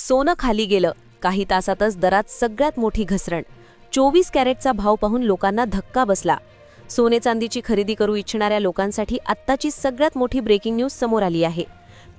सोनं खाली गेलं. काही तासातच दरात सगळ्यात मोठी घसरण. 24 कॅरेटचा भाव पाहून लोकांना धक्का बसला. सोने चांदीची खरेदी करू इच्छिणाऱ्या लोकांसाठी आत्ताची सगळ्यात मोठी ब्रेकिंग न्यूज समोर आली आहे.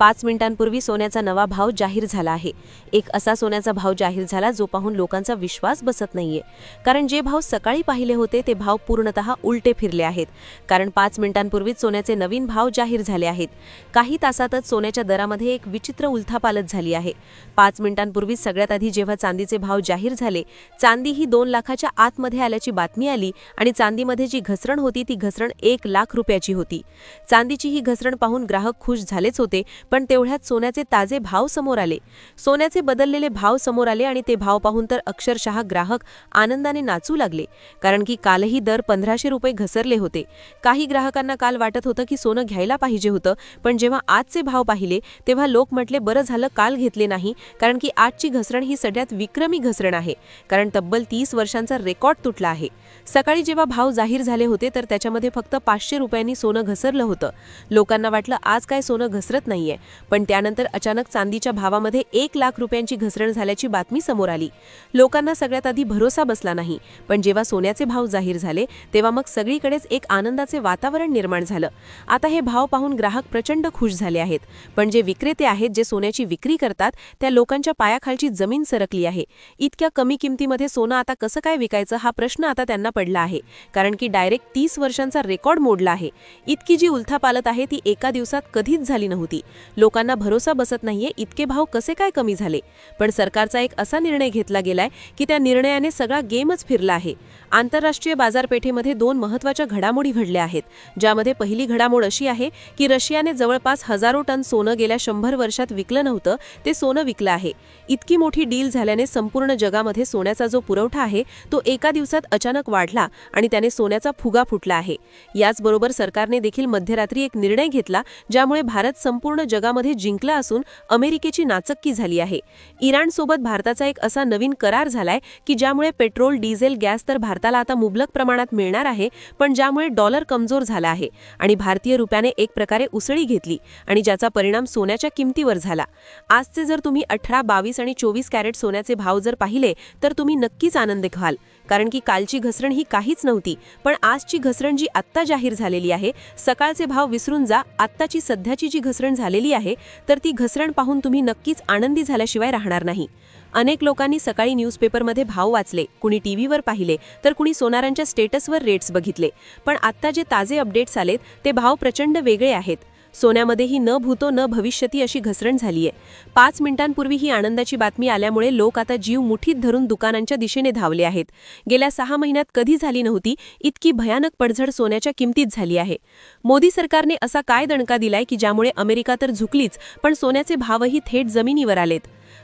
5 मिनिटांपूर्वी सोन्याचा नवा भाव जाहीर झाला आहे. एक असा सोन्याचा भाव जाहीर झाला जो पाहून लोकांचा विश्वास बसत नाहीये. कारण जे भाव सकाळी पाहिले होते ते भाव पूर्णतः उलटे फिरले आहेत. कारण 5 मिनिटांपूर्वीच सोन्याचे नवीन भाव जाहीर झाले आहेत. काही तासातच सोन्याच्या दरामध्ये एक विचित्र उलथापालट झाली आहे. 5 मिनिटांपूर्वी सगळ्यात आधी जेव्हा चांदीचे भाव जाहीर झाले, चांदी ही 2 लाखाच्या आतमध्ये आल्याची बातमी आली आणि चांदीमध्ये जी घसरण होती ती घसरण 1 लाख रुपयाची होती. चांदीची ही घसरण पाहून ग्राहक खुश झालेच होते, पण तेवढ्यात सोन्याचे ताजे भाव समोर आले. सोन्याचे बदललेले भाव समोर आले आणि ते भाव पाहून तर अक्षरशः ग्राहक आनंदाने नाचू लागले. कारण की कालही दर 1500 रुपये घसरले होते. काही ग्राहकांना काल वाटत होतं की सोनं घ्यायला पाहिजे होतं, पण जेव्हा आजचे भाव पाहिले तेव्हा लोक म्हटले बरं झालं काल घेतले नाही, कारण की आजची घसरण ही सगळ्यात विक्रमी घसरण आहे. कारण तब्बल 30 वर्षांचा रेकॉर्ड तुटला आहे. सकाळी जेव्हा भाव जाहीर झाले होते तर त्याच्यामध्ये फक्त 500 रुपयांनी सोनं घसरलं होतं. लोकांना वाटलं आज काय सोनं घसरत नाहीये, पण त्यानंतर अचानक चांदीच्या भावामध्ये 1 लाख रुपयांची घसरण झाल्याची बातमी समोर आली. लोकांना सगळ्यात आधी भरोसा बसला नाही, पण जेव्हा सोन्याचे भाव जाहीर झाले तेव्हा मग सगळीकडेच एक आनंदाचे वातावरण निर्माण झालं. आता हे भाव पाहून ग्राहक प्रचंड खुश झाले आहेत, पण जे विक्रेते आहेत, जे सोन्याची विक्री करतात, त्या लोकांच्या पायाखालची जमीन सरकली आहे. इतक्या कमी किमतीमध्ये सोनं आता कसं काय विकायचं हा प्रश्न आता त्यांना पडला आहे. कारण की डायरेक्ट 30 वर्षांचा रेकॉर्ड मोडला आहे. इतकी जी उलथापालट आहे ती एका दिवसात कधीच झाली नव्हती. लोकांना भरोसा बसत नाहीये इतके भाव कसे काय कमी झाले. पण सरकारचा एक असा निर्णय घेतला गेलाय की त्या निर्णयाने सगळा गेमच फिरला आहे. आंतरराष्ट्रीय बाजारपेठेमध्ये 2 महत्त्वाच्या घडामोडी घडल्या आहेत, ज्यामध्ये पहिली घडामोड अशी आहे की रशियाने जवळपास हजारो टन सोनं गेल्या 100 वर्षात विकलं नव्हतं ते सोनं विकलं आहे. इतकी मोठी डील झाल्याने संपूर्ण जगामध्ये सोन्याचा जो पुरवठा आहे तो एका दिवसात अचानक वाढला आणि त्याने सोन्याचा फुगा फुटला आहे. याचबरोबर सरकारने देखील मध्यरात्री एक निर्णय घेतला ज्यामुळे भारत संपूर्ण जगामध्ये जिंकला असून अमेरिकेची नाचक्की झाली आहे. इराणसोबत भारताचा एक असा नवीन करार झालाय की ज्यामुळे पेट्रोल, डिझेल, गॅस तर भारताला आता मुबलक प्रमाणात मिळणार आहे, पण ज्यामुळे डॉलर कमजोर झाला आहे आणि भारतीय रुपयाने एक प्रकारे उसळी घेतली आणि ज्याचा परिणाम सोन्याच्या किमतीवर झाला. आजचे जर तुम्ही 18, 22 आणि 24 कॅरेट सोन्याचे भाव जर पाहिले तर तुम्ही नक्कीच आनंद घ्याल. कारण की कालची घसरण ही काहीच नव्हती, पण आजची घसरण जी आत्ता जाहीर झालेली आहे, सकाळचे भाव विसरून जा, आत्ताची सध्याची जी घसरण झालेली आहे तर ती घसरण पाहून तुम्ही नक्कीच आनंदी झाल्याशिवाय राहणार नाही. अनेक लोकांनी सकाळी न्यूजपेपरमध्ये भाव वाचले, कुणी टीव्हीवर पाहिले तर कुणी सोनारांच्या स्टेटसवर रेट्स बघितले. पण आत्ता जे ताजे अपडेट्स आलेत ते भाव प्रचंड वेगळे आहेत. सोन्यामध्येही न भूतो न भविष्यती अशी घसरण झालीये. 5 मिनिटांपूर्वी ही आनंदाची बातमी आल्यामुळे लोक आता जीव मुठीत धरून दुकानांच्या दिशेने धावले आहेत. गेल्या 6 महिन्यात कधी झाली नव्हती इतकी भयानक पडझड सोन्याच्या किमतीत झाली आहे. मोदी सरकारने असा काय दणका दिलाय की ज्यामुळे अमेरिका तर झुकलीच, पण सोन्याचे भावही थेट जमिनीवर आलेत.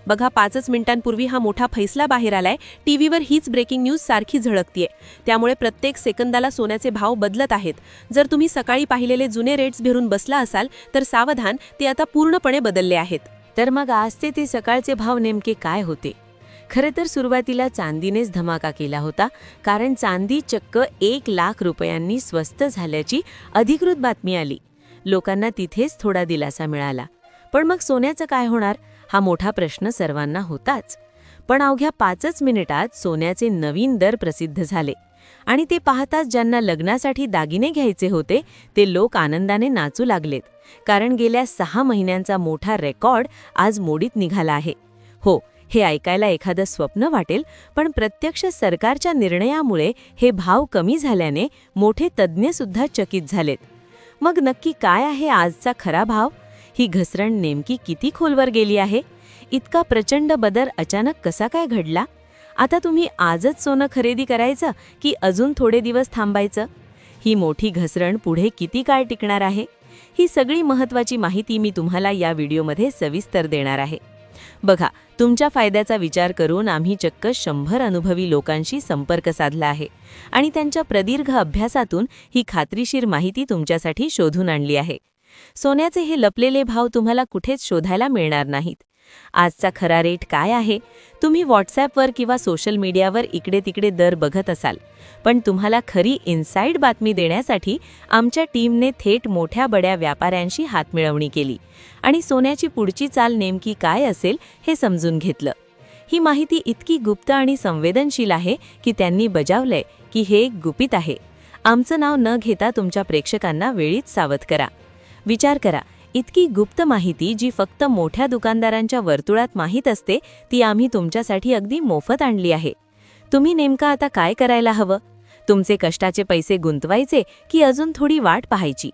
बघा, 5 मिनिटांपूर्वी हा मोठा फैसला बाहेर आलाय. टीव्हीवर हीच ब्रेकिंग न्यूज सारखी झळकतीये. त्यामुळे प्रत्येक सेकंदाला सोन्याचे भाव बदलत आहेत. जर तुम्ही सकाळी पाहिलेले जुने रेट्स भरून बसला असाल तर सावधान, ते आता पूर्णपणे बदलले आहेत. तर मग आजचे ते सकाळचे भाव नेमके काय होते? खरे तर सुरुवातीला चांदीनेच धमाका केला होता, कारण चांदी चक्क 1 लाख रुपयांनी स्वस्त झाल्याची अधिकृत बातमी आली. लोकांना तिथेच थोडा दिलासा मिळाला. पण मग सोन्याचं काय होणार हा मोठा प्रश्न सर्वांना होताच. पण अवघ्या 5च मिनिटात सोन्याचे नवीन दर प्रसिद्ध झाले आणि ते पाहताच ज्यांना लग्नासाठी दागिने घ्यायचे होते ते लोक आनंदाने नाचू लागलेत. कारण गेल्या 6 महिन्यांचा मोठा रेकॉर्ड आज मोडीत निघाला आहे. हो, हे ऐकायला एखादं स्वप्न वाटेल, पण प्रत्यक्ष सरकारच्या निर्णयामुळे हे भाव कमी झाल्याने मोठे तज्ज्ञ सुद्धा चकित झालेत. मग नक्की काय आहे आजचा खरा भाव? ही घसरण नेमकी किती खोलवर गेली आहे? इतका प्रचंड बदल अचानक कसा काय घडला? आता तुम्ही आजच सोनं खरेदी करायचं की अजून थोडे दिवस थांबायचं? ही मोठी घसरण पुढे किती काळ टिकणार आहे? ही सगळी महत्त्वाची माहिती मी तुम्हाला या व्हिडिओमध्ये सविस्तर देणार आहे. बघा, तुमच्या फायद्याचा विचार करून आम्ही चक्क 100 अनुभवी लोकांशी संपर्क साधला आहे आणि त्यांच्या प्रदीर्घ अभ्यासातून ही खात्रीशीर माहिती तुमच्यासाठी शोधून आणली आहे. सोन्याचे हे लपलेले भाव तुम्हाला कुठेच शोधायला मिळणार नाहीत. आजचा खरा रेट काय आहे? तुम्ही व्हॉट्सॲपवर किंवा सोशल मीडियावर इकडे तिकडे दर बघत असाल, पण तुम्हाला खरी इनसाईड बातमी देण्यासाठी आमच्या टीमने थेट मोठ्या बड्या व्यापाऱ्यांशी हातमिळवणी केली आणि सोन्याची पुढची चाल नेमकी काय असेल हे समजून घेतलं. ही माहिती इतकी गुप्त आणि संवेदनशील आहे की त्यांनी बजावलंय की हे एक गुपित आहे. आमचं नाव न घेता तुमच्या प्रेक्षकांना वेळीच सावध करा. विचार करा, इतकी गुप्त माहिती जी फक्त मोठ्या दुकानदारांच्या वर्तुळात माहीत असते, ती आम्ही तुमच्यासाठी अगदी मोफत आणली आहे. तुम्ही नेमकं आता काय करायला हवं? तुमचे कष्टाचे पैसे गुंतवायचे की अजून थोडी वाट पाहायची?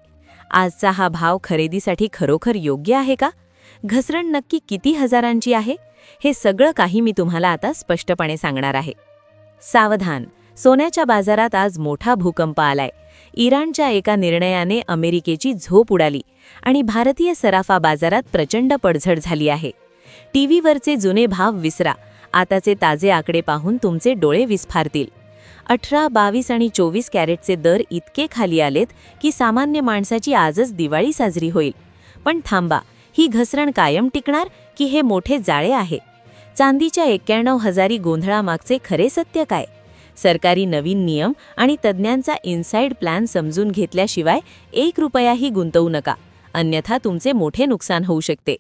आजचा हा भाव खरेदीसाठी खरोखर योग्य आहे का? घसरण नक्की किती हजारांची आहे? हे सगळं काही मी तुम्हाला आता स्पष्टपणे सांगणार आहे. सावधान, सोन्याच्या बाजारात आज मोठा भूकंप आलाय. इराणच्या एका निर्णयाने अमेरिकेची झोप उडाली आणि भारतीय सराफा बाजारात प्रचंड पडझड झाली आहे. टीव्हीवरचे जुने भाव विसरा. आताचे ताजे आकडे पाहून तुमचे डोळे विस्फारतील. 18, 22 आणि 24 कॅरेटचे दर इतके खाली आलेत की सामान्य माणसाची आजच दिवाळी साजरी होईल. पण थांबा, ही घसरण कायम टिकणार की हे मोठे जाळे आहे? चांदीच्या 91,000 गोंधळामागचे खरे सत्य काय? सरकारी नवीन नियम आणि तज्ज्ञांचा इनसाइड प्लॅन समजून घेतल्याशिवाय 1 रुपयाही गुंतवू नका, अन्यथा तुमचे मोठे नुकसान होऊ शकते.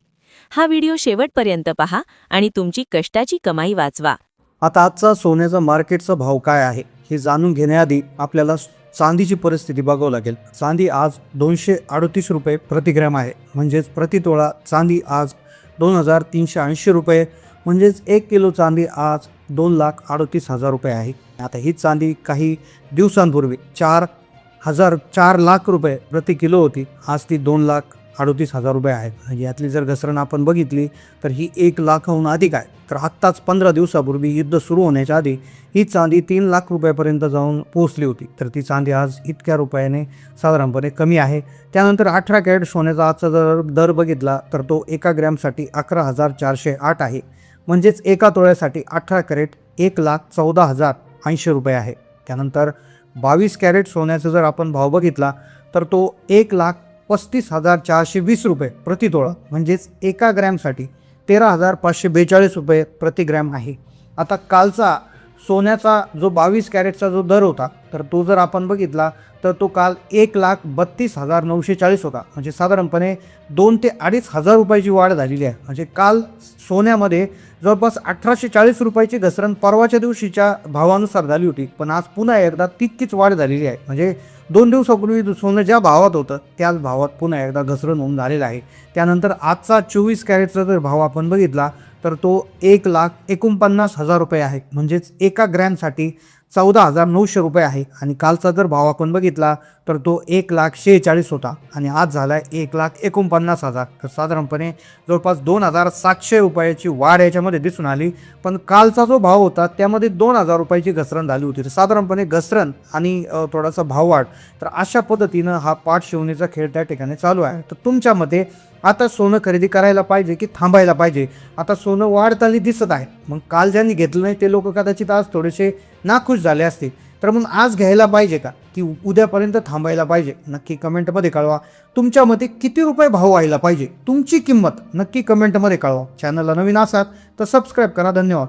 हा व्हिडिओ शेवटपर्यंत पहा आणि तुमची कष्टाची कमाई वाचवा. आता आजचा सोन्याचा मार्केटचा भाव काय आहे हे जाणून घेण्याआधी आपल्याला चांदीची परिस्थिती बघावं लागेल. चांदी आज 238 रुपये प्रति ग्रॅम आहे, म्हणजेच प्रति तोळा चांदी आज 2,380 रुपये, म्हणजेच 1 किलो चांदी आज 2,38,000 रुपये आहे. आता ही चांदी काही दिवसांपूर्वी 4 लाख रुपये प्रति किलो होती, आज ती 2,38,000 रुपये आहे. यातली जर घसरण आपण बघितली तर ही 1 लाखाहून अधिक आहे. तर आत्ताच 15 दिवसापूर्वी युद्ध सुरू होण्याच्या आधी ही चांदी 3 लाख रुपयापर्यंत जाऊन पोहोचली होती. तर ती चांदी आज इतक्या रुपयाने साधारणपणे कमी आहे. त्यानंतर 18 कॅरेट सोन्याचा आजचा दर बघितला तर तो 1 ग्रॅमसाठी 11,408 आहे, म्हणजेच एका तोळ्यासाठी 18 कॅरेट 1,14,080 रुपये आहे. त्यानंतर 22 कॅरेट सोन्याचा जर आपण भाव बघितला तर तो 1,35,420 रुपये प्रति तोळा, म्हणजेच एका ग्रॅमसाठी 13,542 रुपये प्रति ग्रॅम आहे. आता कालचा सोन्याचा जो 22 कॅरेटचा जो दर होता तर तो जर आपण बघितला तर तो काल 1,32,940 होता, म्हणजे साधारणपणे 2 ते 2,500 रुपयाची वाढ झालेली आहे. म्हणजे काल सोन्यामध्ये जवळपास 1,840 रुपयाची घसरण परवाच्या दिवशीच्या भावानुसार झाली होती, पण आज पुन्हा एकदा तितकीच वाढ झालेली आहे. म्हणजे 2 दिवसापूर्वी सोनं ज्या भावात होतं त्याच भावात पुन्हा एकदा घसरण होऊन झालेलं आहे. त्यानंतर आजचा 24 कॅरेटचा जर भाव आपण बघितला तर तो 1,49,000 रुपये आहे, म्हणजेच एका ग्रॅमसाठी 14,900 रुपये आहे. आणि कालचा जर भाव आपण बघितला तर तो 1,46,000 होता आणि आज झाला आहे 1,49,000. तर साधारणपणे जवळपास 2,700 रुपयाची वाढ याच्यामध्ये दिसून आली. पण कालचा जो भाव होता त्यामध्ये 2,000 रुपयाची घसरण झाली होती. तर साधारणपणे घसरण आणि थोडासा भाववाढ, तर अशा पद्धतीनं हा पाठशिवणीचा खेळ त्या ठिकाणी चालू आहे. तर तुमच्या मते आता सोनं खरेदी करायला पाहिजे की थांबायला पाहिजे? आता सोनं वाढताना दिसत आहे, मग काल ज्यांनी घेतलं नाही ते लोक कदाचित आज थोडेसे नाखुश झाले असते. तर मग आज घ्यायला पाहिजे का की उद्यापर्यंत थांबायला पाहिजे? नक्की कमेंटमध्ये कळवा. तुमच्या मते किती रुपये भाव व्हायला पाहिजे? तुमची किंमत नक्की कमेंटमध्ये कळवा. चॅनलला नवीन असाल तर सबस्क्राईब करा. धन्यवाद.